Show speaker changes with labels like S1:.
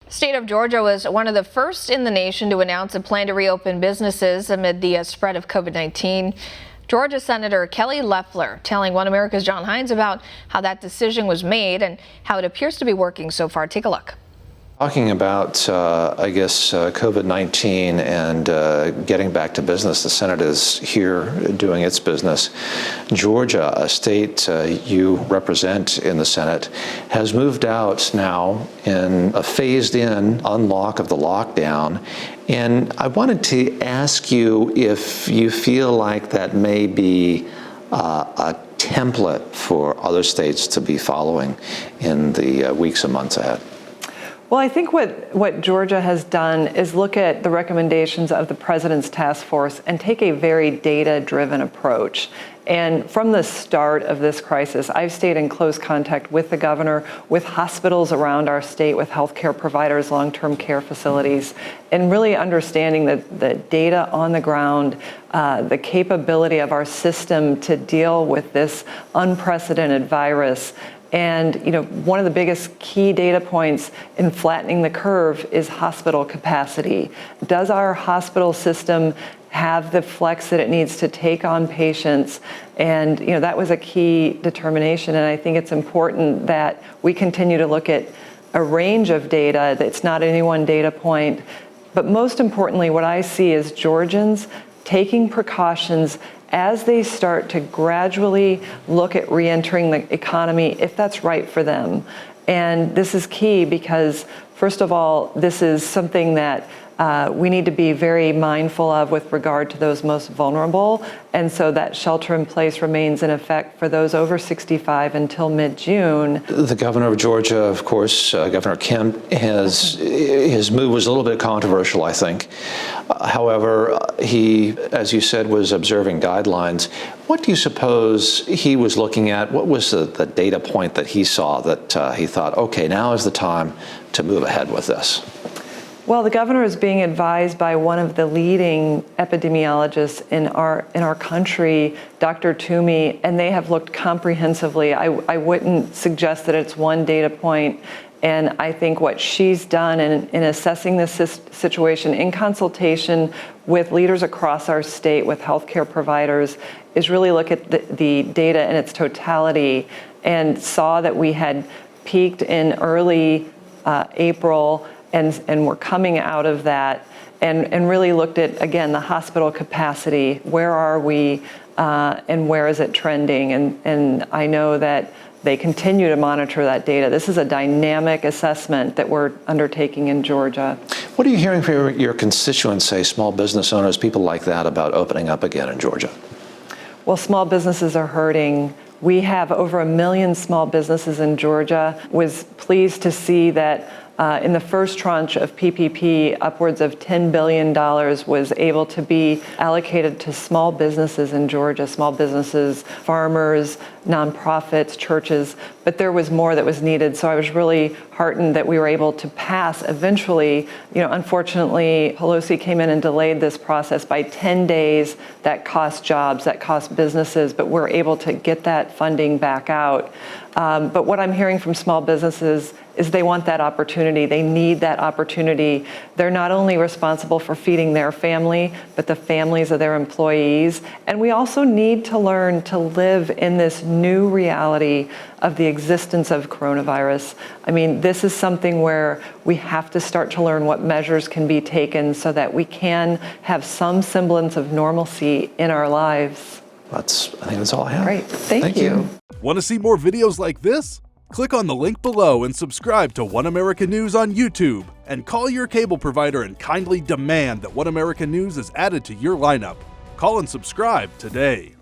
S1: The state of Georgia was one of the first in the nation to announce a plan to reopen businesses amid the spread of COVID-19. Georgia Senator Kelly Loeffler telling One America's John Hines about how that decision was made and how it appears to be working so far. Take a look.
S2: Talking about, COVID-19 and getting back to business, the Senate is here doing its business. Georgia, a state you represent in the Senate, has moved out now in a phased-in unlock of the lockdown. And I wanted to ask you if you feel like that may be a template for other states to be following in the weeks and months ahead.
S3: Well, I think what Georgia has done is look at the recommendations of the President's task force and take a very data-driven approach. And from the start of this crisis, I've stayed in close contact with the governor, with hospitals around our state, with healthcare providers, long-term care facilities, and really understanding the data on the ground, the capability of our system to deal with this unprecedented virus. And, one of the biggest key data points in flattening the curve is hospital capacity. Does our hospital system have the flex that it needs to take on patients? And, that was a key determination. And I think it's important that we continue to look at a range of data. That's not any one data point. But most importantly, what I see is Georgians taking precautions as they start to gradually look at reentering the economy, if that's right for them. And this is key because, first of all, this is something that we need to be very mindful of with regard to those most vulnerable. And so that shelter in place remains in effect for those over 65 until mid-June.
S2: The governor of Georgia, of course, Governor Kemp, his move was a little bit controversial, I think. However, he, as you said, was observing guidelines. What do you suppose he was looking at? What was the data point that he saw that he thought, okay, now is the time to move ahead with this?
S3: Well, the governor is being advised by one of the leading epidemiologists in our country, Dr. Toomey, and they have looked comprehensively. I wouldn't suggest that it's one data point. And I think what she's done in assessing this situation in consultation with leaders across our state, with healthcare providers, is really look at the data in its totality and saw that we had peaked in early April and we're coming out of that and really looked at, again, the hospital capacity. Where are we and where is it trending? And I know that they continue to monitor that data. This is a dynamic assessment that we're undertaking in Georgia.
S2: What are you hearing from your constituents, say small business owners, people like that, about opening up again in Georgia?
S3: Well, small businesses are hurting. We have over 1 million small businesses in Georgia. Was pleased to see that in the first tranche of PPP, upwards of $10 billion was able to be allocated to small businesses in Georgia, small businesses, farmers, nonprofits, churches, but there was more that was needed. So I was really heartened that we were able to pass eventually. Unfortunately, Pelosi came in and delayed this process by 10 days. That cost jobs, that cost businesses, but we're able to get that funding back out. But what I'm hearing from small businesses is they want that opportunity. They need that opportunity. They're not only responsible for feeding their family, but the families of their employees. And we also need to learn to live in this new reality of the existence of coronavirus. I mean, this is something where we have to start to learn what measures can be taken so that we can have some semblance of normalcy in our lives.
S2: I think that's all I have.
S3: Great. Thank you.
S4: Want to see more videos like this? Click on the link below and subscribe to One America News on YouTube, and call your cable provider and kindly demand that One America News is added to your lineup. Call and subscribe today.